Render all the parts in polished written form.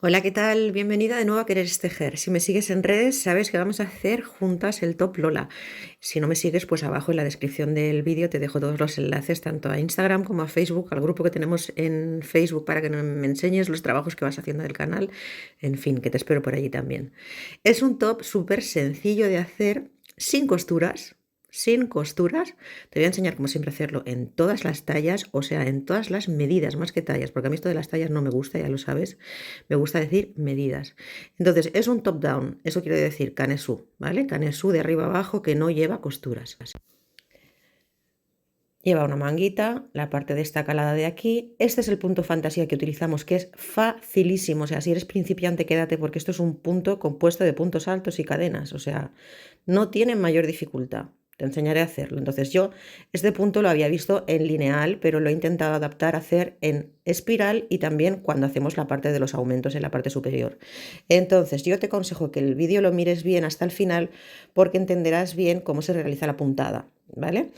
Hola, ¿qué tal? Bienvenida de nuevo a Querer Tejer. Si me sigues en redes, sabes que vamos a hacer juntas el top Lola. Si no me sigues, pues abajo en la descripción del vídeo te dejo todos los enlaces, tanto a Instagram como a Facebook, al grupo que tenemos en Facebook para que me enseñes los trabajos que vas haciendo del canal. En fin, que te espero por allí también. Es un top súper sencillo de hacer, sin costuras. Sin costuras, te voy a enseñar cómo siempre hacerlo en todas las tallas, o sea, en todas las medidas, más que tallas, porque a mí esto de las tallas no me gusta, ya lo sabes. Me gusta decir medidas. Entonces, es un top down, eso quiere decir canesú, ¿vale? Canesú de arriba abajo que no lleva costuras. Lleva una manguita, la parte de esta calada de aquí. Este es el punto fantasía que utilizamos, que es facilísimo. O sea, si eres principiante, quédate porque esto es un punto compuesto de puntos altos y cadenas. O sea, no tiene mayor dificultad. Te enseñaré a hacerlo. Entonces yo este punto lo había visto en lineal, pero lo he intentado adaptar a hacer en espiral y también cuando hacemos la parte de los aumentos en la parte superior. Entonces yo te aconsejo que el vídeo lo mires bien hasta el final porque entenderás bien cómo se realiza la puntada, ¿vale?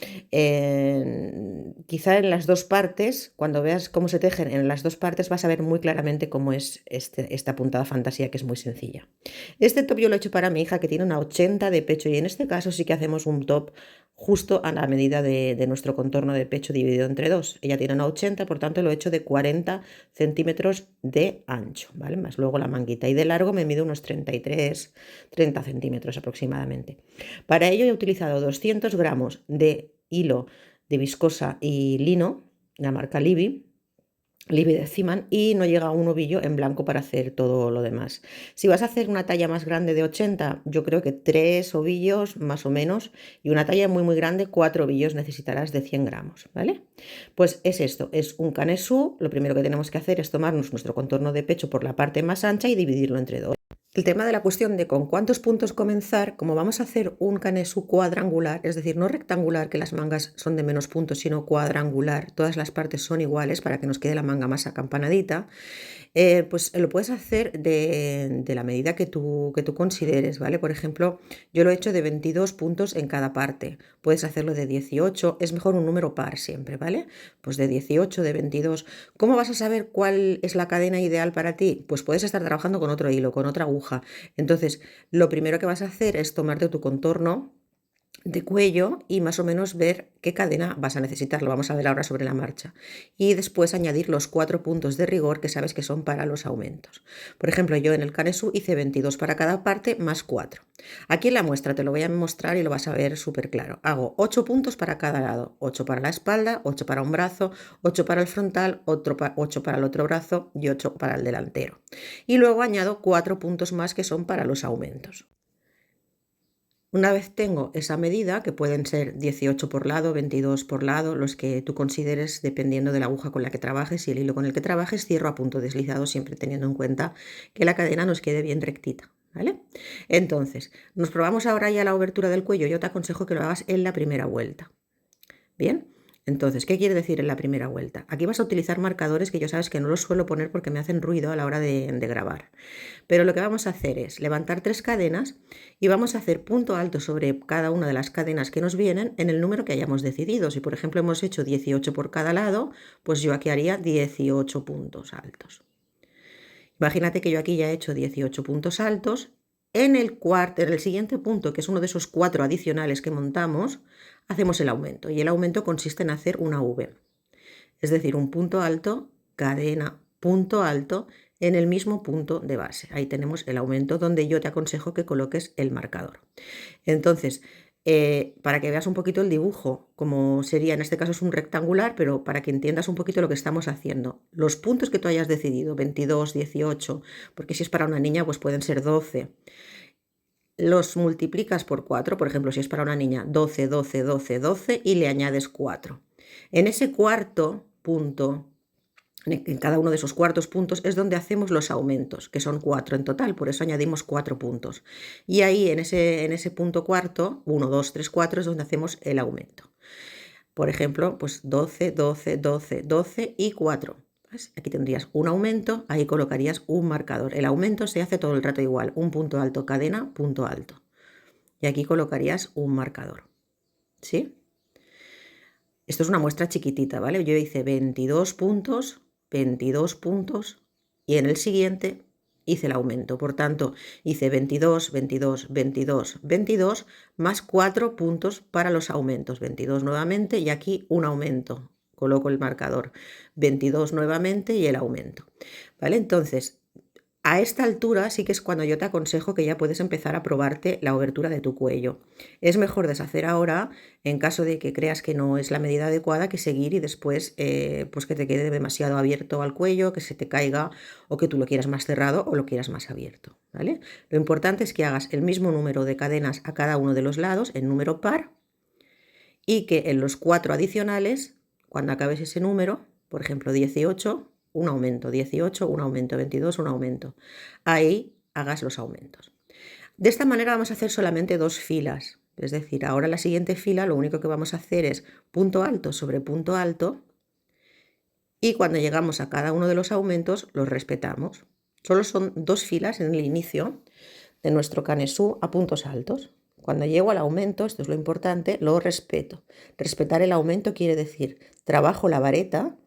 Quizá en las dos partes, cuando veas cómo se tejen en las dos partes, vas a ver muy claramente cómo es esta puntada fantasía, que es muy sencilla. Este top yo lo he hecho para mi hija, que tiene una 80 de pecho, y en este caso sí que hacemos un top justo a la medida de nuestro contorno de pecho dividido entre dos. Ella tiene una 80, por tanto lo he hecho de 40 centímetros de ancho, ¿vale? Más luego la manguita. Y de largo me mido unos 33, 30 centímetros aproximadamente. Para ello he utilizado 200 gramos de hilo de viscosa y lino, la marca Libby de Ziman, y no llega a un ovillo en blanco para hacer todo lo demás. Si vas a hacer una talla más grande de 80, yo creo que 3 ovillos más o menos, y una talla muy grande, 4 ovillos necesitarás de 100 gramos, ¿vale? Pues es esto, es un canesú. Lo primero que tenemos que hacer es tomarnos nuestro contorno de pecho por la parte más ancha y dividirlo entre dos. El tema de la cuestión de con cuántos puntos comenzar, como vamos a hacer un canesú cuadrangular, es decir, no rectangular, que las mangas son de menos puntos, sino cuadrangular, todas las partes son iguales para que nos quede la manga más acampanadita. Pues lo puedes hacer de la medida que tú consideres, ¿vale? Por ejemplo, yo lo he hecho de 22 puntos en cada parte. Puedes hacerlo de 18, es mejor un número par siempre, ¿vale? Pues de 18, de 22. ¿Cómo vas a saber cuál es la cadena ideal para ti? Pues puedes estar trabajando con otro hilo, con otra aguja. Entonces, lo primero que vas a hacer es tomarte tu contorno de cuello y más o menos ver qué cadena vas a necesitar. Lo vamos a ver ahora sobre la marcha. Y después añadir los 4 puntos de rigor que sabes que son para los aumentos. Por ejemplo, yo en el canesú hice 22 para cada parte más 4. Aquí en la muestra te lo voy a mostrar y lo vas a ver súper claro. Hago 8 puntos para cada lado. 8 para la espalda, 8 para un brazo, 8 para el frontal, 8 para el otro brazo y 8 para el delantero. Y luego añado 4 puntos más que son para los aumentos. Una vez tengo esa medida, que pueden ser 18 por lado, 22 por lado, los que tú consideres dependiendo de la aguja con la que trabajes y el hilo con el que trabajes, cierro a punto deslizado, siempre teniendo en cuenta que la cadena nos quede bien rectita, ¿vale? Entonces, nos probamos ahora ya la abertura del cuello. Yo te aconsejo que lo hagas en la primera vuelta. Bien, entonces, ¿qué quiere decir en la primera vuelta? Aquí vas a utilizar marcadores que yo sabes que no los suelo poner porque me hacen ruido a la hora de grabar. Pero lo que vamos a hacer es levantar 3 cadenas y vamos a hacer punto alto sobre cada una de las cadenas que nos vienen en el número que hayamos decidido. Si por ejemplo hemos hecho 18 por cada lado, pues yo aquí haría 18 puntos altos. Imagínate que yo aquí ya he hecho 18 puntos altos. En el siguiente punto, que es uno de esos 4 adicionales que montamos, hacemos el aumento. Y el aumento consiste en hacer una V. Es decir, un punto alto, cadena, punto alto, en el mismo punto de base. Ahí tenemos el aumento donde yo te aconsejo que coloques el marcador. Entonces, para que veas un poquito el dibujo, como sería, en este caso es un rectangular, pero para que entiendas un poquito lo que estamos haciendo. Los puntos que tú hayas decidido, 22, 18, porque si es para una niña, pues pueden ser 12. Los multiplicas por 4, por ejemplo, si es para una niña, 12, 12, 12, 12, y le añades 4. En ese cuarto punto, en cada uno de esos cuartos puntos, es donde hacemos los aumentos, que son 4 en total, por eso añadimos 4 puntos. Y ahí, en ese punto cuarto, 1, 2, 3, 4, es donde hacemos el aumento. Por ejemplo, pues 12, 12, 12, 12 y 4. ¿Ves? Aquí tendrías un aumento, ahí colocarías un marcador. El aumento se hace todo el rato igual, un punto alto, cadena, punto alto. Y aquí colocarías un marcador. ¿Sí? Esto es una muestra chiquitita, ¿vale? Yo hice 22 puntos, 22 puntos, y en el siguiente hice el aumento. Por tanto, hice 22, 22, 22, 22, más 4 puntos para los aumentos. 22 nuevamente y aquí un aumento. Coloco el marcador. 22 nuevamente y el aumento. ¿Vale? Entonces, a esta altura sí que es cuando yo te aconsejo que ya puedes empezar a probarte la obertura de tu cuello. Es mejor deshacer ahora en caso de que creas que no es la medida adecuada que seguir y después pues que te quede demasiado abierto al cuello, que se te caiga o que tú lo quieras más cerrado o lo quieras más abierto, ¿vale? Lo importante es que hagas el mismo número de cadenas a cada uno de los lados en número par y que en los 4 adicionales, cuando acabes ese número, por ejemplo 18, un aumento, 18, un aumento, 22, un aumento. Ahí hagas los aumentos. De esta manera vamos a hacer solamente 2 filas. Es decir, ahora la siguiente fila lo único que vamos a hacer es punto alto sobre punto alto y cuando llegamos a cada uno de los aumentos los respetamos. Solo son 2 filas en el inicio de nuestro canesú a puntos altos. Cuando llego al aumento, esto es lo importante, lo respeto. Respetar el aumento quiere decir trabajo la vareta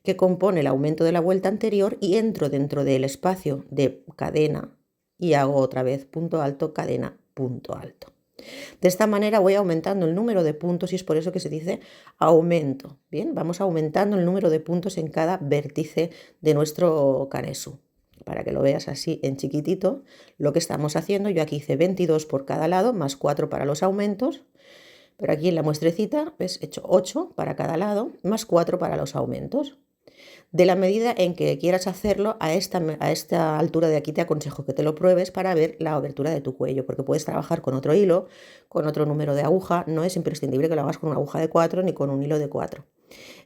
que compone el aumento de la vuelta anterior y entro dentro del espacio de cadena y hago otra vez punto alto, cadena, punto alto. De esta manera voy aumentando el número de puntos y es por eso que se dice aumento. Bien, vamos aumentando el número de puntos en cada vértice de nuestro canesú. Para que lo veas así en chiquitito, lo que estamos haciendo, yo aquí hice 22 por cada lado, más 4 para los aumentos, pero aquí en la muestrecita, ves, he hecho 8 para cada lado, más 4 para los aumentos. De la medida en que quieras hacerlo, a esta altura de aquí te aconsejo que te lo pruebes para ver la abertura de tu cuello, porque puedes trabajar con otro hilo, con otro número de aguja, no es imprescindible que lo hagas con una aguja de 4 ni con un hilo de 4.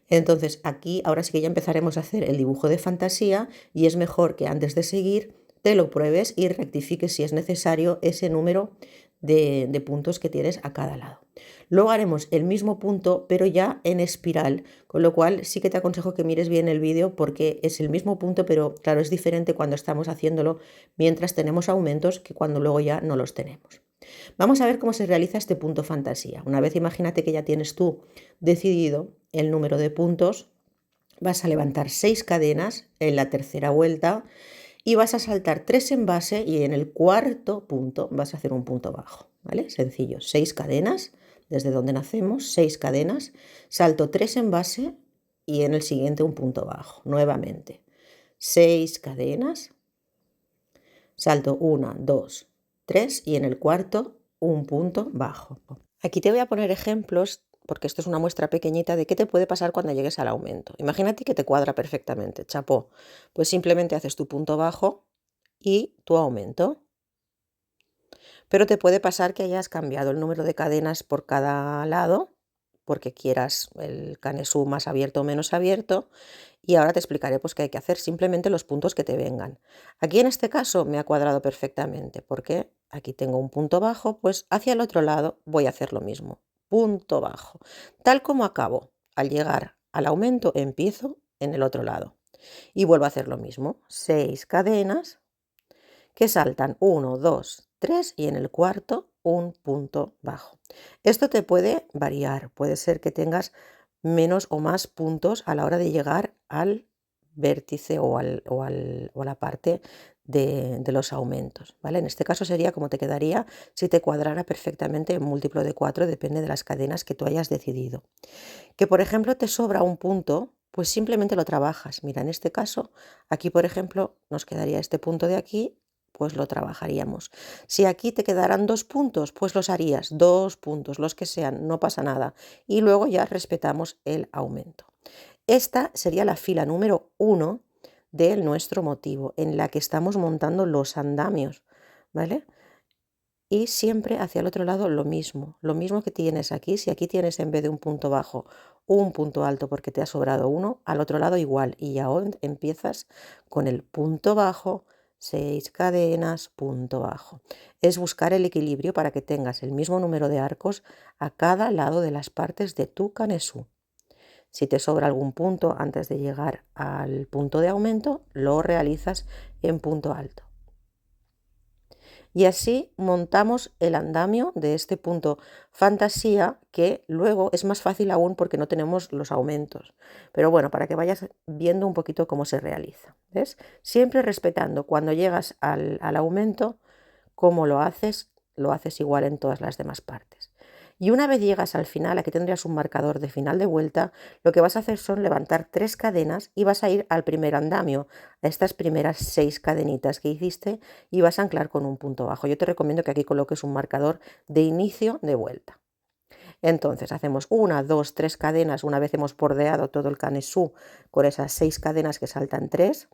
Entonces aquí ahora sí que ya empezaremos a hacer el dibujo de fantasía y es mejor que antes de seguir te lo pruebes y rectifiques si es necesario ese número de puntos que tienes a cada lado. Luego haremos el mismo punto pero ya en espiral, con lo cual sí que te aconsejo que mires bien el vídeo porque es el mismo punto pero claro es diferente cuando estamos haciéndolo mientras tenemos aumentos que cuando luego ya no los tenemos. Vamos a ver cómo se realiza este punto fantasía. Una vez imagínate que ya tienes tú decidido el número de puntos, vas a levantar 6 cadenas en la tercera vuelta y vas a saltar 3 en base y en el cuarto punto vas a hacer un punto bajo, ¿vale? Sencillo, 6 cadenas, desde donde nacemos, 6 cadenas, salto 3 en base y en el siguiente un punto bajo, nuevamente. 6 cadenas, salto 1, 2, 3 y en el cuarto un punto bajo. Aquí te voy a poner ejemplos porque esto es una muestra pequeñita de qué te puede pasar cuando llegues al aumento. Imagínate que te cuadra perfectamente, chapó. Pues simplemente haces tu punto bajo y tu aumento. Pero te puede pasar que hayas cambiado el número de cadenas por cada lado porque quieras el canesú más abierto o menos abierto y ahora te explicaré pues qué hay que hacer, simplemente los puntos que te vengan. Aquí en este caso me ha cuadrado perfectamente porque aquí tengo un punto bajo, pues hacia el otro lado voy a hacer lo mismo, punto bajo. Tal como acabo, al llegar al aumento empiezo en el otro lado y vuelvo a hacer lo mismo, 6 cadenas que saltan 1, 2, 3 y en el cuarto un punto bajo. Esto te puede variar, puede ser que tengas menos o más puntos a la hora de llegar al vértice o a la parte de los aumentos, ¿vale? En este caso sería como te quedaría si te cuadrara perfectamente en múltiplo de 4, depende de las cadenas que tú hayas decidido. Que por ejemplo te sobra un punto, pues simplemente lo trabajas. Mira, en este caso, aquí por ejemplo nos quedaría este punto de aquí, pues lo trabajaríamos. Si aquí te quedaran 2 puntos, pues los harías 2 puntos, los que sean, no pasa nada. Y luego ya respetamos el aumento. Esta sería la fila número 1 de nuestro motivo, en la que estamos montando los andamios, ¿vale? Y siempre hacia el otro lado lo mismo que tienes aquí. Si aquí tienes en vez de un punto bajo un punto alto porque te ha sobrado uno, al otro lado igual. Y ya empiezas con el punto bajo, 6 cadenas, punto bajo. Es buscar el equilibrio para que tengas el mismo número de arcos a cada lado de las partes de tu canesú. Si te sobra algún punto antes de llegar al punto de aumento, lo realizas en punto alto. Y así montamos el andamio de este punto fantasía, que luego es más fácil aún porque no tenemos los aumentos. Pero bueno, para que vayas viendo un poquito cómo se realiza. ¿Ves? Siempre respetando cuando llegas al aumento, cómo lo haces igual en todas las demás partes. Y una vez llegas al final, aquí tendrías un marcador de final de vuelta, lo que vas a hacer son levantar 3 cadenas y vas a ir al primer andamio, a estas primeras 6 cadenitas que hiciste, y vas a anclar con un punto bajo. Yo te recomiendo que aquí coloques un marcador de inicio de vuelta. Entonces hacemos 1, 2, 3 cadenas, una vez hemos bordeado todo el canesú con esas 6 cadenas que saltan 3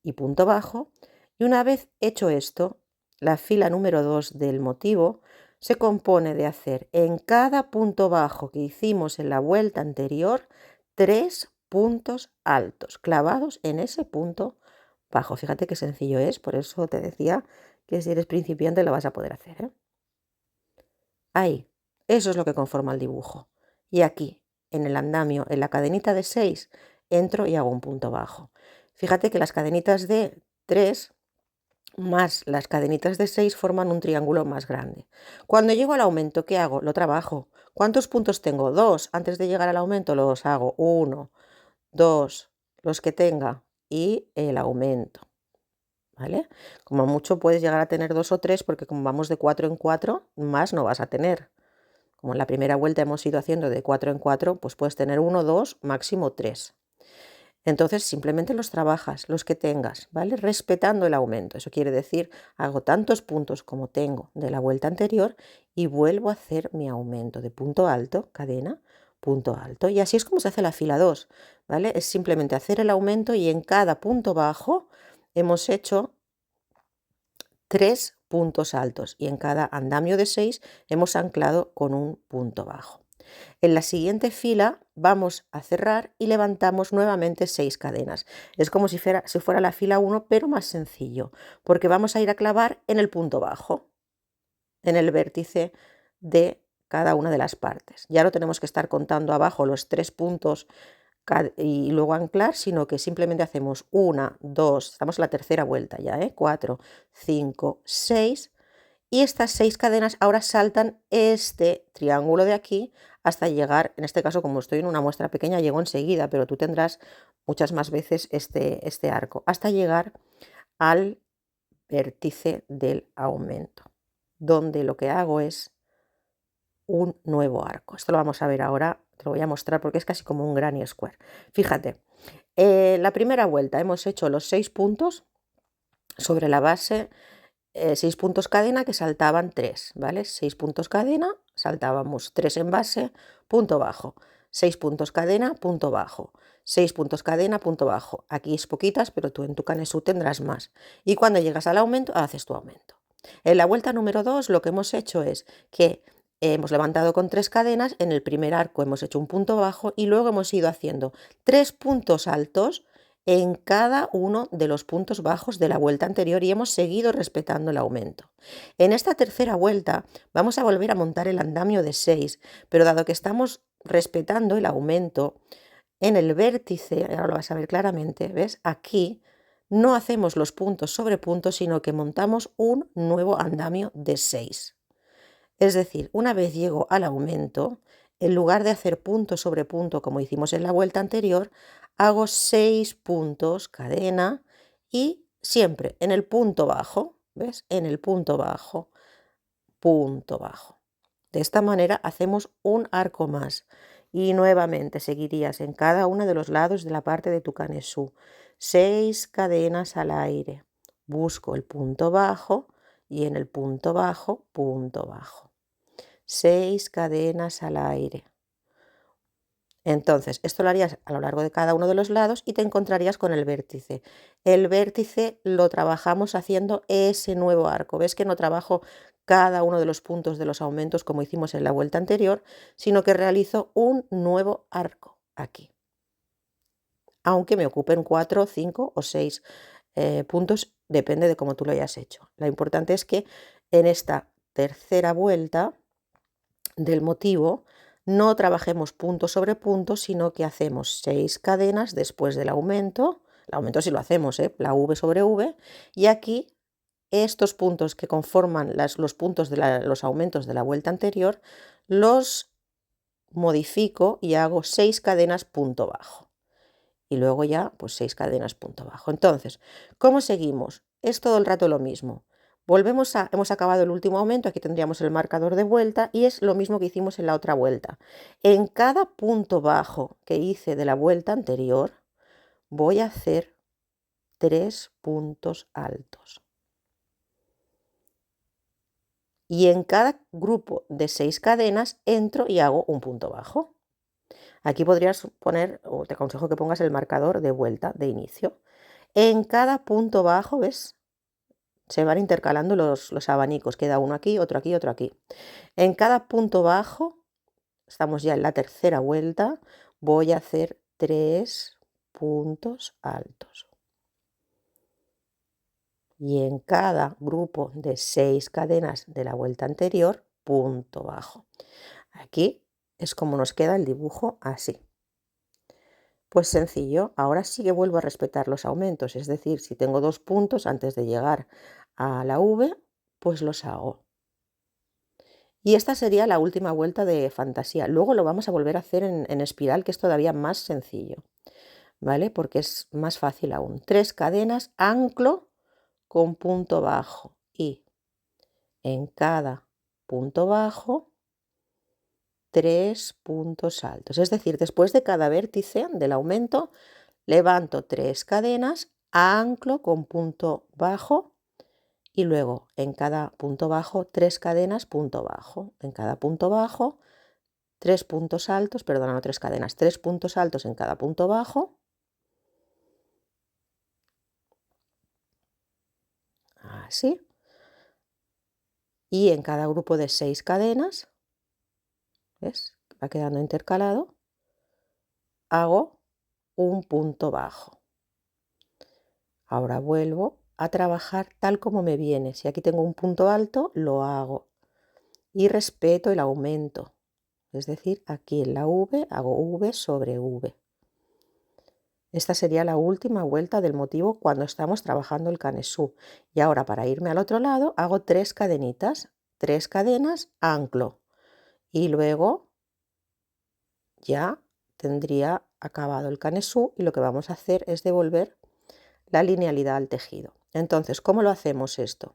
y punto bajo. Y una vez hecho esto, la fila número 2 del motivo se compone de hacer en cada punto bajo que hicimos en la vuelta anterior 3 puntos altos clavados en ese punto bajo. Fíjate qué sencillo es, por eso te decía que si eres principiante lo vas a poder hacer, ¿eh? Ahí, eso es lo que conforma el dibujo. Y aquí, en el andamio, en la cadenita de 6, entro y hago un punto bajo. Fíjate que las cadenitas de 3 más las cadenitas de 6 forman un triángulo más grande. Cuando llego al aumento, ¿qué hago? Lo trabajo. ¿Cuántos puntos tengo? 2. Antes de llegar al aumento los hago 1, 2, los que tenga y el aumento. ¿Vale? Como mucho puedes llegar a tener 2 o 3 porque como vamos de 4 en 4, más no vas a tener. Como en la primera vuelta hemos ido haciendo de 4 en 4, pues puedes tener 1, 2, máximo 3. Entonces simplemente los trabajas, los que tengas, ¿vale? Respetando el aumento. Eso quiere decir, hago tantos puntos como tengo de la vuelta anterior y vuelvo a hacer mi aumento de punto alto, cadena, punto alto. Y así es como se hace la fila 2, ¿vale? Es simplemente hacer el aumento y en cada punto bajo hemos hecho 3 puntos altos y en cada andamio de 6 hemos anclado con un punto bajo. En la siguiente fila vamos a cerrar y levantamos nuevamente 6 cadenas. Es como si fuera la fila 1, pero más sencillo, porque vamos a ir a clavar en el punto bajo, en el vértice de cada una de las partes. Ya no tenemos que estar contando abajo los 3 puntos y luego anclar, sino que simplemente hacemos 1, 2, estamos en la tercera vuelta ya, 4, 5, 6. Y estas 6 cadenas ahora saltan este triángulo de aquí hasta llegar, en este caso como estoy en una muestra pequeña, llego enseguida, pero tú tendrás muchas más veces este arco, hasta llegar al vértice del aumento, donde lo que hago es un nuevo arco. Esto lo vamos a ver ahora, te lo voy a mostrar porque es casi como un granny square. Fíjate, la primera vuelta hemos hecho los 6 puntos sobre la base, 6 puntos cadena que saltaban 3, ¿vale? 6 puntos cadena, saltábamos 3 en base, punto bajo, 6 puntos cadena, punto bajo, 6 puntos cadena, punto bajo. Aquí es poquitas, pero tú en tu canesú tendrás más. Y cuando llegas al aumento, haces tu aumento. En la vuelta número 2 lo que hemos hecho es que hemos levantado con 3 cadenas, en el primer arco hemos hecho un punto bajo y luego hemos ido haciendo 3 puntos altos en cada uno de los puntos bajos de la vuelta anterior y hemos seguido respetando el aumento. En esta tercera vuelta vamos a volver a montar el andamio de 6, pero dado que estamos respetando el aumento en el vértice, ahora lo vas a ver claramente, ¿ves? Aquí no hacemos los puntos sobre puntos, sino que montamos un nuevo andamio de 6. Es decir, una vez llego al aumento, en lugar de hacer punto sobre punto como hicimos en la vuelta anterior, hago 6 puntos cadena y siempre en el punto bajo, ¿ves? En el punto bajo, punto bajo. De esta manera hacemos un arco más y nuevamente seguirías en cada uno de los lados de la parte de tu canesú. 6 cadenas al aire. Busco el punto bajo y en el punto bajo, punto bajo. 6 cadenas al aire. Entonces, esto lo harías a lo largo de cada uno de los lados y te encontrarías con el vértice. El vértice lo trabajamos haciendo ese nuevo arco. ¿Ves que no trabajo cada uno de los puntos de los aumentos como hicimos en la vuelta anterior, sino que realizo un nuevo arco aquí? Aunque me ocupen 4, 5 o 6 puntos, depende de cómo tú lo hayas hecho. Lo importante es que en esta tercera vuelta del motivo no trabajemos punto sobre punto, sino que hacemos 6 cadenas después del aumento. El aumento sí lo hacemos, la V sobre V, y aquí estos puntos que conforman los puntos de los aumentos de la vuelta anterior, los modifico y hago 6 cadenas punto bajo. Y luego ya, pues 6 cadenas punto bajo. Entonces, ¿cómo seguimos? Es todo el rato lo mismo. Hemos acabado el último aumento, aquí tendríamos el marcador de vuelta y es lo mismo que hicimos en la otra vuelta. En cada punto bajo que hice de la vuelta anterior, voy a hacer 3 puntos altos. Y en cada grupo de 6 cadenas entro y hago un punto bajo. Aquí podrías poner, o te aconsejo que pongas el marcador de vuelta, de inicio. En cada punto bajo, ¿ves? Se van intercalando los abanicos, queda uno aquí, otro aquí, otro aquí. En cada punto bajo, estamos ya en la tercera vuelta, voy a hacer 3 puntos altos. Y en cada grupo de 6 cadenas de la vuelta anterior, punto bajo. Aquí es como nos queda el dibujo así. Pues sencillo, ahora sí que vuelvo a respetar los aumentos, es decir, si tengo 2 puntos antes de llegar a la V, pues los hago. Y esta sería la última vuelta de fantasía. Luego lo vamos a volver a hacer en espiral, que es todavía más sencillo, ¿vale? Porque es más fácil aún. 3 cadenas, anclo con punto bajo y en cada punto bajo 3 puntos altos. Es decir, después de cada vértice del aumento, levanto 3 cadenas, anclo con punto bajo y luego en cada punto bajo 3 cadenas, punto bajo. En cada punto bajo 3 puntos altos, perdona, no 3 cadenas, 3 puntos altos en cada punto bajo. Así. Y en cada grupo de 6 cadenas, ¿ves? Va quedando intercalado, hago un punto bajo. Ahora vuelvo a trabajar tal como me viene. Si aquí tengo un punto alto, lo hago. Y respeto el aumento. Es decir, aquí en la V hago V sobre V. Esta sería la última vuelta del motivo cuando estamos trabajando el canesú. Y ahora para irme al otro lado hago 3 cadenitas. 3 cadenas, anclo. Y luego ya tendría acabado el canesú y lo que vamos a hacer es devolver la linealidad al tejido. Entonces, ¿cómo lo hacemos esto?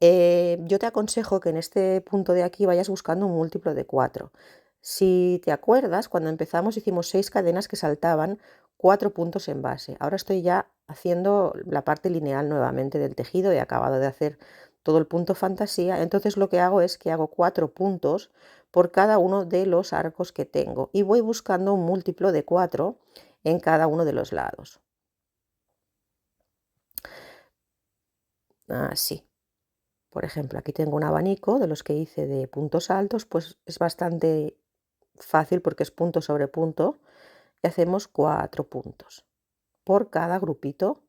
Yo te aconsejo que en este punto de aquí vayas buscando un múltiplo de 4. Si te acuerdas, cuando empezamos hicimos 6 cadenas que saltaban 4 puntos en base. Ahora estoy ya haciendo la parte lineal nuevamente del tejido, he acabado de hacer todo el punto fantasía, entonces lo que hago es que hago 4 puntos por cada uno de los arcos que tengo y voy buscando un múltiplo de 4 en cada uno de los lados. Así. Por ejemplo, aquí tengo un abanico de los que hice de puntos altos, pues es bastante fácil porque es punto sobre punto y hacemos 4 puntos por cada grupito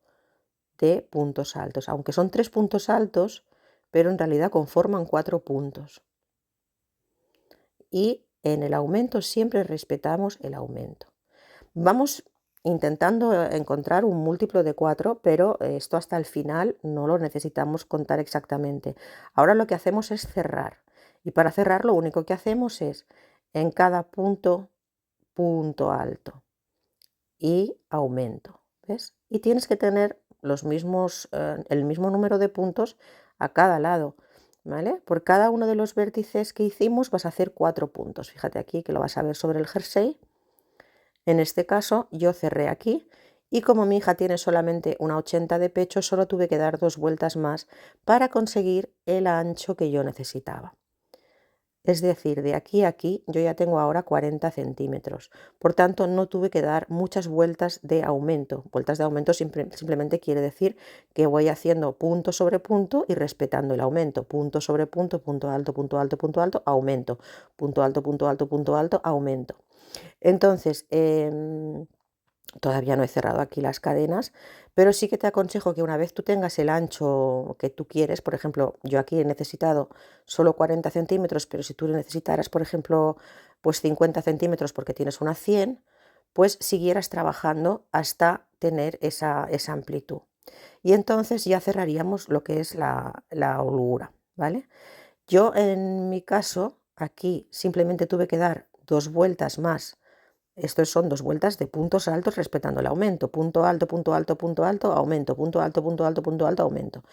de puntos altos, aunque son 3 puntos altos, pero en realidad conforman 4 puntos. Y en el aumento siempre respetamos el aumento. Vamos intentando encontrar un múltiplo de 4, pero esto hasta el final no lo necesitamos contar exactamente. Ahora lo que hacemos es cerrar. Y para cerrar lo único que hacemos es en cada punto, punto alto y aumento. ¿Ves? Y tienes que tener los mismos, el mismo número de puntos a cada lado. ¿Vale? Por cada uno de los vértices que hicimos vas a hacer 4 puntos. Fíjate aquí que lo vas a ver sobre el jersey. En este caso yo cerré aquí y como mi hija tiene solamente una 80 de pecho, solo tuve que dar 2 vueltas más para conseguir el ancho que yo necesitaba. Es decir, de aquí a aquí yo ya tengo ahora 40 centímetros. Por tanto, no tuve que dar muchas vueltas de aumento. Vueltas de aumento simplemente quiere decir que voy haciendo punto sobre punto y respetando el aumento. Punto sobre punto, punto alto, punto alto, punto alto, aumento. Punto alto, punto alto, punto alto, aumento. Entonces, todavía no he cerrado aquí las cadenas, pero sí que te aconsejo que una vez tú tengas el ancho que tú quieres, por ejemplo, yo aquí he necesitado solo 40 centímetros, pero si tú necesitaras, por ejemplo, pues 50 centímetros porque tienes una 100, pues siguieras trabajando hasta tener esa amplitud. Y entonces ya cerraríamos lo que es la holgura, ¿vale? Yo en mi caso, aquí simplemente tuve que dar 2 vueltas más. Estos son 2 vueltas de puntos altos respetando el aumento. Punto alto, punto alto, punto alto, aumento. Punto alto, punto alto, punto alto, aumento.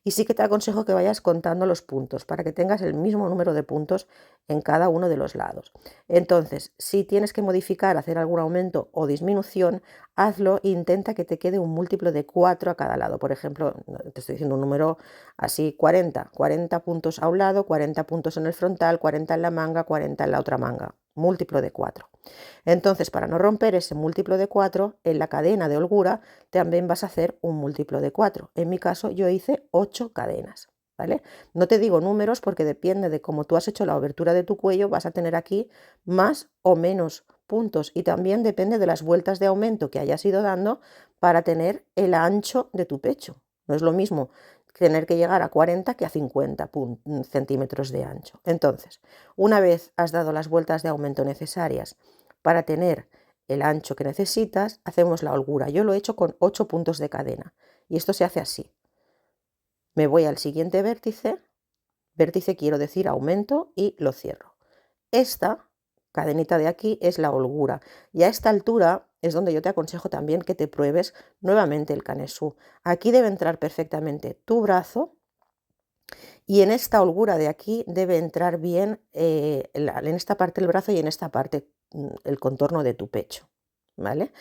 Y sí que te aconsejo que vayas contando los puntos para que tengas el mismo número de puntos en cada uno de los lados. Entonces, si tienes que modificar, hacer algún aumento o disminución, hazlo e intenta que te quede un múltiplo de 4 a cada lado. Por ejemplo, te estoy diciendo un número así, 40 puntos a un lado, 40 puntos en el frontal, 40 en la manga, 40 en la otra manga. Múltiplo de 4. Entonces, para no romper ese múltiplo de 4, en la cadena de holgura también vas a hacer un múltiplo de 4. En mi caso, yo hice 8 cadenas, ¿vale? No te digo números porque depende de cómo tú has hecho la abertura de tu cuello, vas a tener aquí más o menos puntos y también depende de las vueltas de aumento que hayas ido dando para tener el ancho de tu pecho. No es lo mismo tener que llegar a 40 que a 50 centímetros de ancho. Entonces, una vez has dado las vueltas de aumento necesarias para tener el ancho que necesitas, hacemos la holgura. Yo lo he hecho con 8 puntos de cadena y esto se hace así. Me voy al siguiente vértice, vértice quiero decir aumento, y lo cierro. Esta cadenita de aquí es la holgura y a esta altura es donde yo te aconsejo también que te pruebes nuevamente el canesú. Aquí debe entrar perfectamente tu brazo y en esta holgura de aquí debe entrar bien en esta parte del brazo y en esta parte el contorno de tu pecho, ¿vale?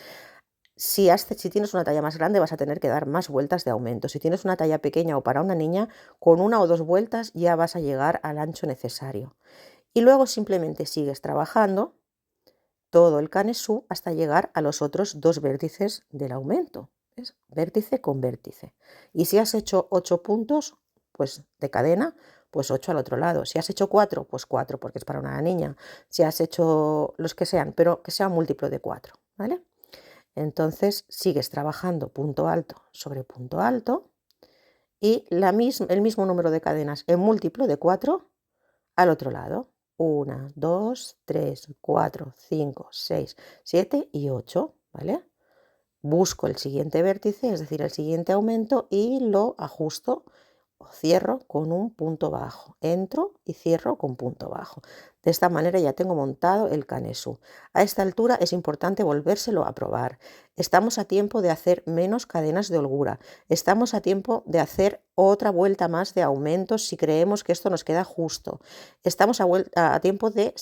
Si tienes una talla más grande vas a tener que dar más vueltas de aumento. Si tienes una talla pequeña o para una niña, con 1 o 2 vueltas ya vas a llegar al ancho necesario. Y luego simplemente sigues trabajando todo el canesú hasta llegar a los otros 2 vértices del aumento. ¿Ves? Vértice con vértice. Y si has hecho 8 puntos, pues de cadena, pues 8 al otro lado. Si has hecho 4, pues 4 porque es para una niña. Si has hecho los que sean, pero que sea un múltiplo de 4, ¿vale? Entonces sigues trabajando punto alto sobre punto alto y el mismo número de cadenas en múltiplo de 4 al otro lado. 1, 2, 3, 4, 5, 6, 7 y 8, ¿vale? Busco el siguiente vértice, es decir, el siguiente aumento y lo ajusto o cierro con un punto bajo. Entro y cierro con punto bajo. De esta manera ya tengo montado el canesú. A esta altura es importante volvérselo a probar. Estamos a tiempo de hacer menos cadenas de holgura. Estamos a tiempo de hacer otra vuelta más de aumentos si creemos que esto nos queda justo. Estamos a tiempo de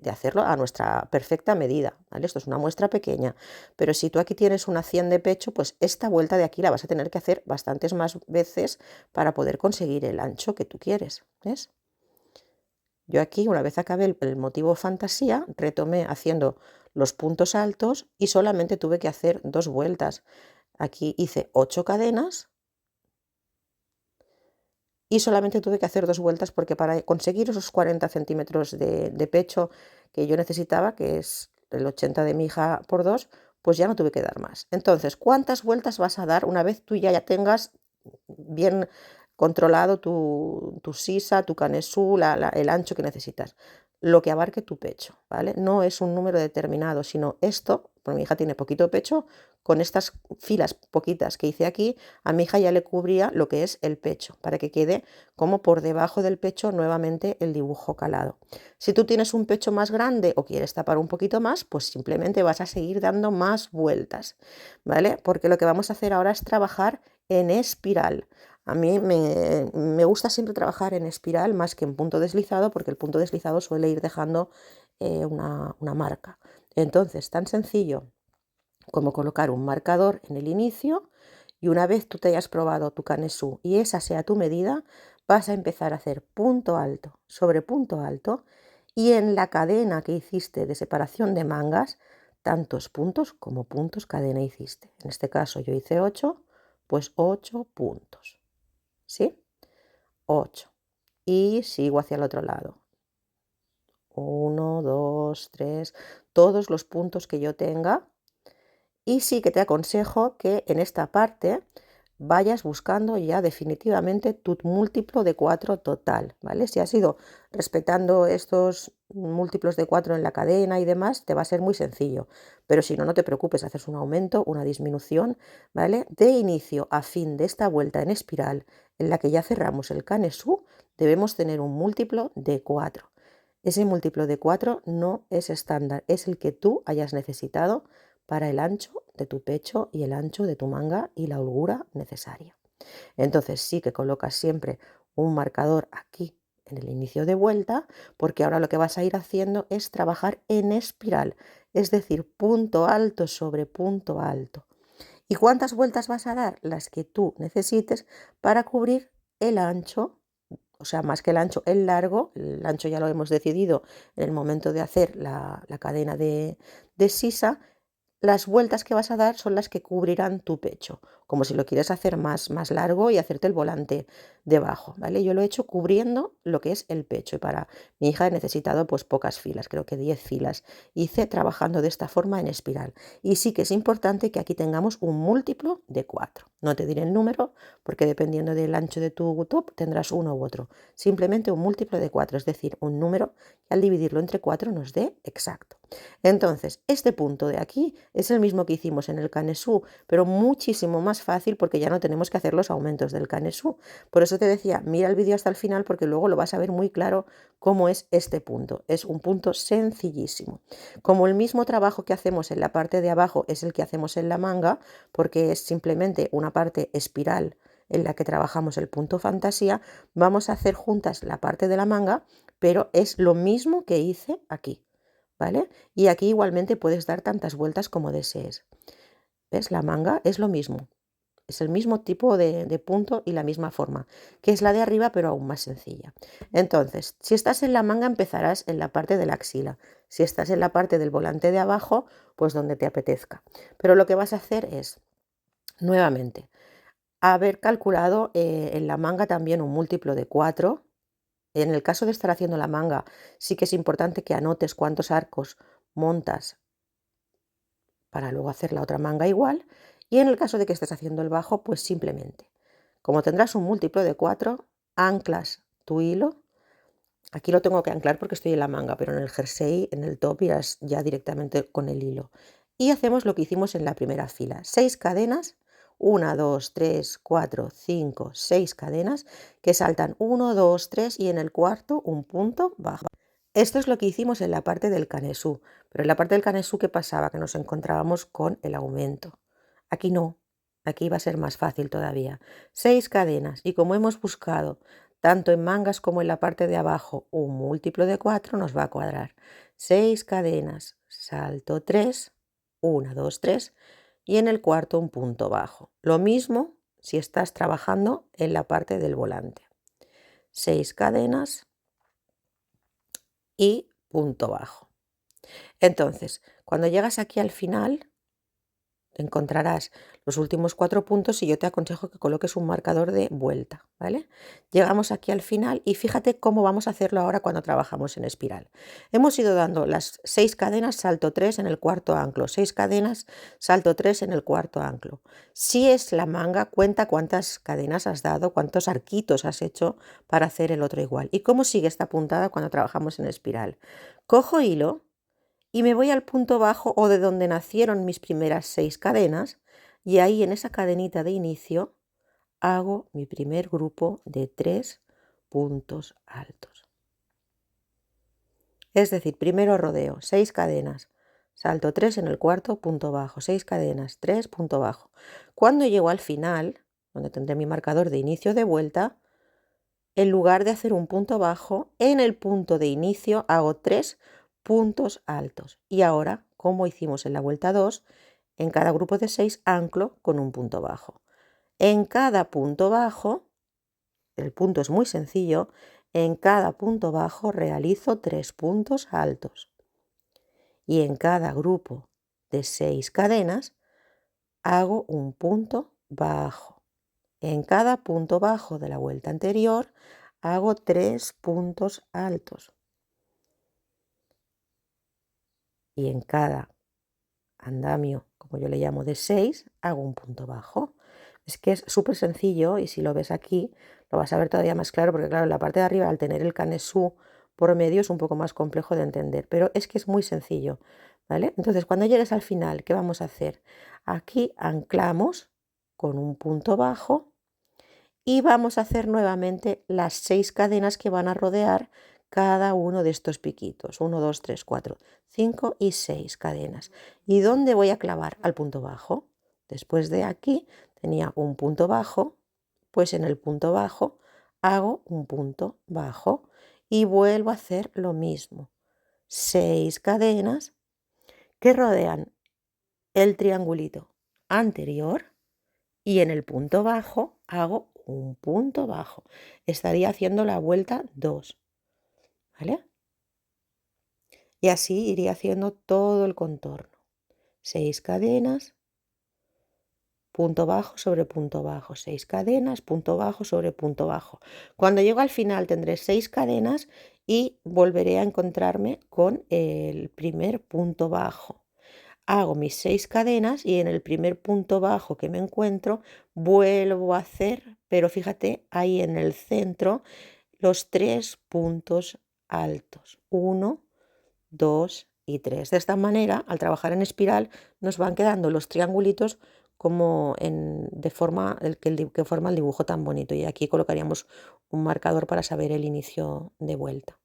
hacerlo a nuestra perfecta medida, ¿vale? Esto es una muestra pequeña, pero si tú aquí tienes una 100 de pecho, pues esta vuelta de aquí la vas a tener que hacer bastantes más veces para poder conseguir el ancho que tú quieres, ¿ves? Yo aquí, una vez acabé el motivo fantasía, retomé haciendo los puntos altos y solamente tuve que hacer 2 vueltas. Aquí hice 8 cadenas y solamente tuve que hacer 2 vueltas porque para conseguir esos 40 centímetros de pecho que yo necesitaba, que es el 80 de mi hija por 2, pues ya no tuve que dar más. Entonces, ¿cuántas vueltas vas a dar una vez tú ya tengas bien controlado tu sisa, tu canesú, el ancho que necesitas? Lo que abarque tu pecho, ¿vale? No es un número determinado, sino esto, pues mi hija tiene poquito pecho, con estas filas poquitas que hice aquí, a mi hija ya le cubría lo que es el pecho, para que quede como por debajo del pecho nuevamente el dibujo calado. Si tú tienes un pecho más grande o quieres tapar un poquito más, pues simplemente vas a seguir dando más vueltas, ¿vale? Porque lo que vamos a hacer ahora es trabajar en espiral. A mí me gusta siempre trabajar en espiral más que en punto deslizado, porque el punto deslizado suele ir dejando una marca. Entonces, tan sencillo como colocar un marcador en el inicio y una vez tú te hayas probado tu canesú y esa sea tu medida, vas a empezar a hacer punto alto sobre punto alto y en la cadena que hiciste de separación de mangas, tantos puntos como puntos cadena hiciste. En este caso yo hice 8, pues 8 puntos, ¿sí? 8. Y sigo hacia el otro lado. 1, 2, 3, todos los puntos que yo tenga. Y sí que te aconsejo que en esta parte vayas buscando ya definitivamente tu múltiplo de 4 total, ¿vale? Si has ido respetando estos múltiplos de 4 en la cadena y demás, te va a ser muy sencillo, pero si no, no te preocupes, haces un aumento, una disminución, ¿vale? De inicio a fin de esta vuelta en espiral en la que ya cerramos el canesú, debemos tener un múltiplo de 4. Ese múltiplo de 4 no es estándar, es el que tú hayas necesitado para el ancho de tu pecho y el ancho de tu manga y la holgura necesaria. Entonces sí que colocas siempre un marcador aquí en el inicio de vuelta, porque ahora lo que vas a ir haciendo es trabajar en espiral, es decir, punto alto sobre punto alto. ¿Y cuántas vueltas vas a dar? Las que tú necesites para cubrir el ancho, o sea, más que el ancho ya lo hemos decidido en el momento de hacer la cadena de sisa. Las vueltas que vas a dar son las que cubrirán tu pecho, como si lo quieres hacer más largo y hacerte el volante debajo, ¿vale? Yo lo he hecho cubriendo lo que es el pecho y para mi hija he necesitado pues pocas filas, creo que 10 filas. Hice trabajando de esta forma en espiral. Y sí que es importante que aquí tengamos un múltiplo de 4. No te diré el número porque dependiendo del ancho de tu top tendrás uno u otro. Simplemente un múltiplo de 4, es decir, un número que al dividirlo entre 4 nos dé exacto. Entonces, este punto de aquí es el mismo que hicimos en el canesú, pero muchísimo más fácil porque ya no tenemos que hacer los aumentos del canesú. Por eso te decía, mira el vídeo hasta el final porque luego lo vas a ver muy claro cómo es este punto. Es un punto sencillísimo. Como el mismo trabajo que hacemos en la parte de abajo es el que hacemos en la manga, porque es simplemente una parte espiral en la que trabajamos el punto fantasía, vamos a hacer juntas la parte de la manga, pero es lo mismo que hice aquí. ¿Vale? Y aquí igualmente puedes dar tantas vueltas como desees. ¿Ves? La manga es lo mismo. Es el mismo tipo de punto y la misma forma, que es la de arriba, pero aún más sencilla. Entonces, si estás en la manga, empezarás en la parte de la axila. Si estás en la parte del volante de abajo, pues donde te apetezca. Pero lo que vas a hacer es, nuevamente, haber calculado en la manga también un múltiplo de 4. En el caso de estar haciendo la manga, sí que es importante que anotes cuántos arcos montas para luego hacer la otra manga igual. Y en el caso de que estés haciendo el bajo, pues simplemente, como tendrás un múltiplo de 4, anclas tu hilo. Aquí lo tengo que anclar porque estoy en la manga, pero en el jersey, en el top, irás ya directamente con el hilo. Y hacemos lo que hicimos en la primera fila. 6 cadenas, 1, 2, 3, 4, 5, 6 cadenas que saltan 1, 2, 3 y en el cuarto un punto bajo. Esto es lo que hicimos en la parte del canesú, pero en la parte del canesú, ¿qué pasaba? Que nos encontrábamos con el aumento. Aquí no, aquí va a ser más fácil todavía. 6 cadenas y como hemos buscado tanto en mangas como en la parte de abajo un múltiplo de 4 nos va a cuadrar. 6 cadenas, salto 3, 1, 2, 3 y en el cuarto un punto bajo. Lo mismo si estás trabajando en la parte del volante. 6 cadenas y punto bajo. Entonces, cuando llegas aquí al final, encontrarás los últimos 4 puntos y yo te aconsejo que coloques un marcador de vuelta, ¿vale? Llegamos aquí al final y fíjate cómo vamos a hacerlo ahora cuando trabajamos en espiral. Hemos ido dando las 6 cadenas, salto 3 en el cuarto anclo, 6 cadenas, salto 3 en el cuarto anclo. Si es la manga, cuenta cuántas cadenas has dado, cuántos arquitos has hecho para hacer el otro igual. ¿Y cómo sigue esta puntada cuando trabajamos en espiral? Cojo hilo y me voy al punto bajo o de donde nacieron mis primeras 6 cadenas y ahí en esa cadenita de inicio hago mi primer grupo de 3 puntos altos. Es decir, primero rodeo 6 cadenas, salto 3 en el cuarto, punto bajo, 6 cadenas, 3, punto bajo. Cuando llego al final, donde tendré mi marcador de inicio de vuelta, en lugar de hacer un punto bajo, en el punto de inicio hago 3 puntos altos. Y ahora, como hicimos en la vuelta 2, en cada grupo de 6 anclo con un punto bajo. En cada punto bajo, el punto es muy sencillo, en cada punto bajo realizo 3 puntos altos. Y en cada grupo de 6 cadenas hago un punto bajo. En cada punto bajo de la vuelta anterior hago 3 puntos altos. Y en cada andamio, como yo le llamo de 6, hago un punto bajo. Es que es súper sencillo y si lo ves aquí lo vas a ver todavía más claro porque claro, en la parte de arriba al tener el canesú por medio es un poco más complejo de entender, pero es que es muy sencillo, ¿vale? Entonces cuando llegues al final, ¿qué vamos a hacer? Aquí anclamos con un punto bajo y vamos a hacer nuevamente las 6 cadenas que van a rodear cada uno de estos piquitos. 1, 2, 3, 4, 5 y 6 cadenas. ¿Y dónde voy a clavar? Al punto bajo. Después de aquí tenía un punto bajo, pues en el punto bajo hago un punto bajo y vuelvo a hacer lo mismo. 6 cadenas que rodean el triangulito anterior y en el punto bajo hago un punto bajo. Estaría haciendo la vuelta 2, ¿vale? Y así iría haciendo todo el contorno. 6 cadenas, punto bajo sobre punto bajo, 6 cadenas, punto bajo sobre punto bajo. Cuando llego al final tendré 6 cadenas y volveré a encontrarme con el primer punto bajo. Hago mis 6 cadenas y en el primer punto bajo que me encuentro vuelvo a hacer, pero fíjate ahí en el centro, los 3 puntos altos. 1, 2 y 3. De esta manera, al trabajar en espiral, nos van quedando los triangulitos como de forma que forma el dibujo tan bonito. Y aquí colocaríamos un marcador para saber el inicio de vuelta.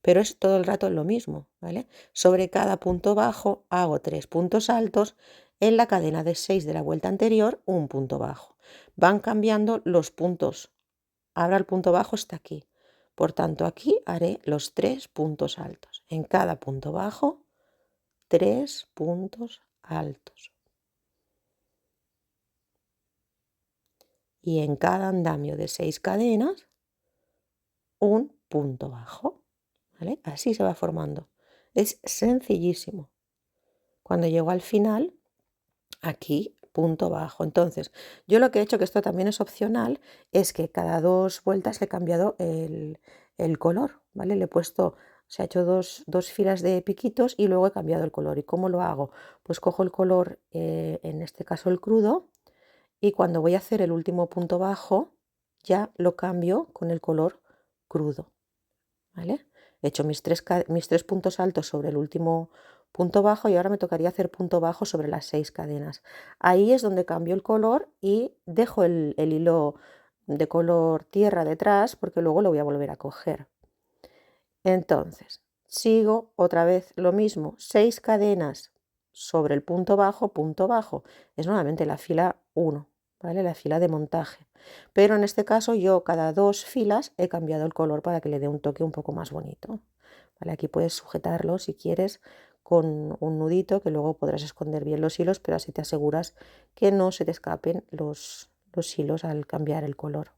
Pero es todo el rato lo mismo, ¿vale? Sobre cada punto bajo hago 3 puntos altos, en la cadena de 6 de la vuelta anterior un punto bajo. Van cambiando los puntos. Ahora el punto bajo está aquí. Por tanto, aquí haré los 3 puntos altos. En cada punto bajo, 3 puntos altos. Y en cada andamio de 6 cadenas, un punto bajo, ¿vale? Así se va formando. Es sencillísimo. Cuando llego al final, aquí punto bajo. Entonces, yo lo que he hecho, que esto también es opcional, es que cada 2 vueltas le he cambiado el color, ¿vale? Le he puesto, se ha hecho dos filas de piquitos y luego he cambiado el color. ¿Y cómo lo hago? Pues cojo el color, en este caso el crudo, y cuando voy a hacer el último punto bajo, ya lo cambio con el color crudo, ¿vale? He hecho mis tres puntos altos sobre el último punto bajo y ahora me tocaría hacer punto bajo sobre las 6 cadenas. Ahí es donde cambio el color y dejo el hilo de color tierra detrás porque luego lo voy a volver a coger. Entonces, sigo otra vez lo mismo, 6 cadenas sobre el punto bajo, es nuevamente la fila 1, ¿vale? La fila de montaje. Pero en este caso yo cada 2 filas he cambiado el color para que le dé un toque un poco más bonito. ¿Vale? Aquí puedes sujetarlo si quieres con un nudito que luego podrás esconder bien los hilos, pero así te aseguras que no se te escapen los hilos al cambiar el color.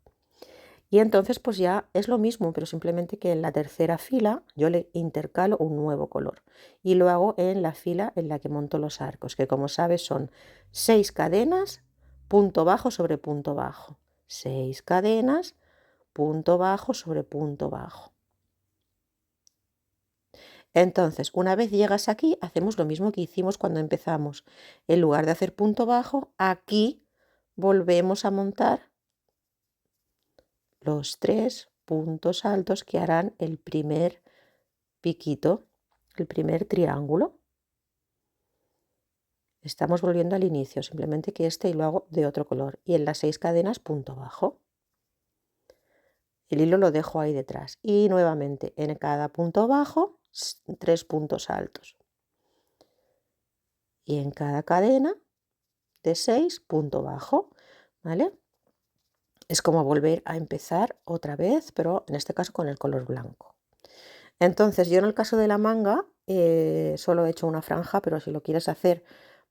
Y entonces pues ya es lo mismo, pero simplemente que en la tercera fila yo le intercalo un nuevo color y lo hago en la fila en la que monto los arcos, que como sabes son 6 cadenas, punto bajo sobre punto bajo, 6 cadenas, punto bajo sobre punto bajo. Entonces, una vez llegas aquí, hacemos lo mismo que hicimos cuando empezamos. En lugar de hacer punto bajo, aquí volvemos a montar los 3 puntos altos que harán el primer piquito, el primer triángulo. Estamos volviendo al inicio, simplemente que este lo hago de otro color. Y en las 6 cadenas, punto bajo. El hilo lo dejo ahí detrás. Y nuevamente, en cada punto bajo, 3 puntos altos. Y en cada cadena de 6, punto bajo, ¿vale? Es como volver a empezar otra vez, pero en este caso con el color blanco. Entonces, yo en el caso de la manga, solo he hecho una franja, pero si lo quieres hacer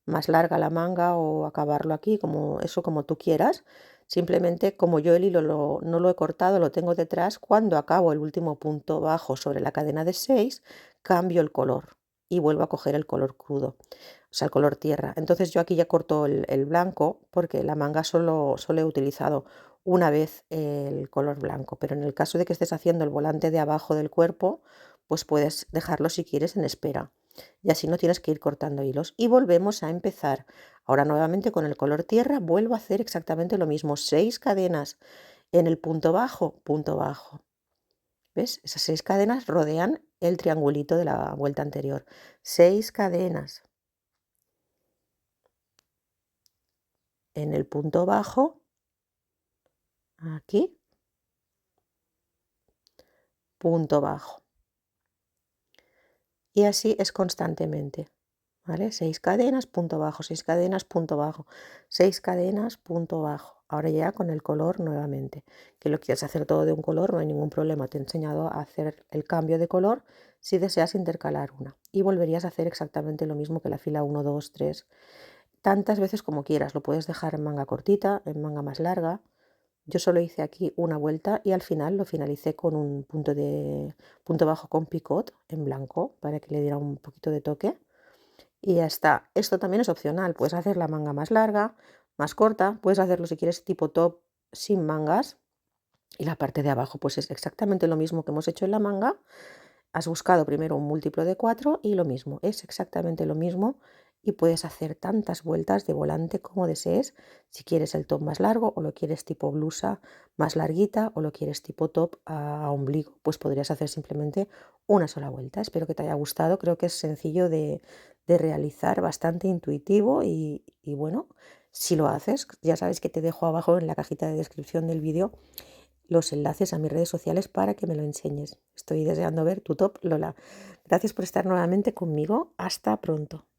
más larga la manga o acabarlo aquí, como tú quieras, simplemente como yo el hilo no lo he cortado, lo tengo detrás, cuando acabo el último punto bajo sobre la cadena de 6, cambio el color y vuelvo a coger el color crudo, o sea, el color tierra. Entonces yo aquí ya corto el blanco porque la manga solo he utilizado una vez el color blanco, pero en el caso de que estés haciendo el volante de abajo del cuerpo, pues puedes dejarlo si quieres en espera. y así no tienes que ir cortando hilos. Y volvemos a empezar. Ahora nuevamente con el color tierra vuelvo a hacer exactamente lo mismo, 6 cadenas en el punto bajo. ¿Ves? Esas 6 cadenas rodean el triangulito de la vuelta anterior. 6 cadenas en el punto bajo, aquí, punto bajo. Y así es constantemente, ¿vale? 6 cadenas, punto bajo, 6 cadenas, punto bajo, 6 cadenas, punto bajo. Ahora ya con el color nuevamente. Que lo quieres hacer todo de un color, no hay ningún problema. Te he enseñado a hacer el cambio de color si deseas intercalar una. Y volverías a hacer exactamente lo mismo que la fila 1, 2, 3. Tantas veces como quieras. Lo puedes dejar en manga cortita, en manga más larga. Yo solo hice aquí una vuelta y al final lo finalicé con un punto bajo con picot en blanco para que le diera un poquito de toque. Y ya está. Esto también es opcional. Puedes hacer la manga más larga, más corta. Puedes hacerlo si quieres tipo top sin mangas. Y la parte de abajo pues es exactamente lo mismo que hemos hecho en la manga. Has buscado primero un múltiplo de 4 y lo mismo. Es exactamente lo mismo. Y puedes hacer tantas vueltas de volante como desees. Si quieres el top más largo o lo quieres tipo blusa más larguita o lo quieres tipo top a ombligo, pues podrías hacer simplemente una sola vuelta. Espero que te haya gustado. Creo que es sencillo de realizar, bastante intuitivo y bueno, si lo haces, ya sabes que te dejo abajo en la cajita de descripción del vídeo los enlaces a mis redes sociales para que me lo enseñes. Estoy deseando ver tu top, Lola. Gracias por estar nuevamente conmigo. Hasta pronto.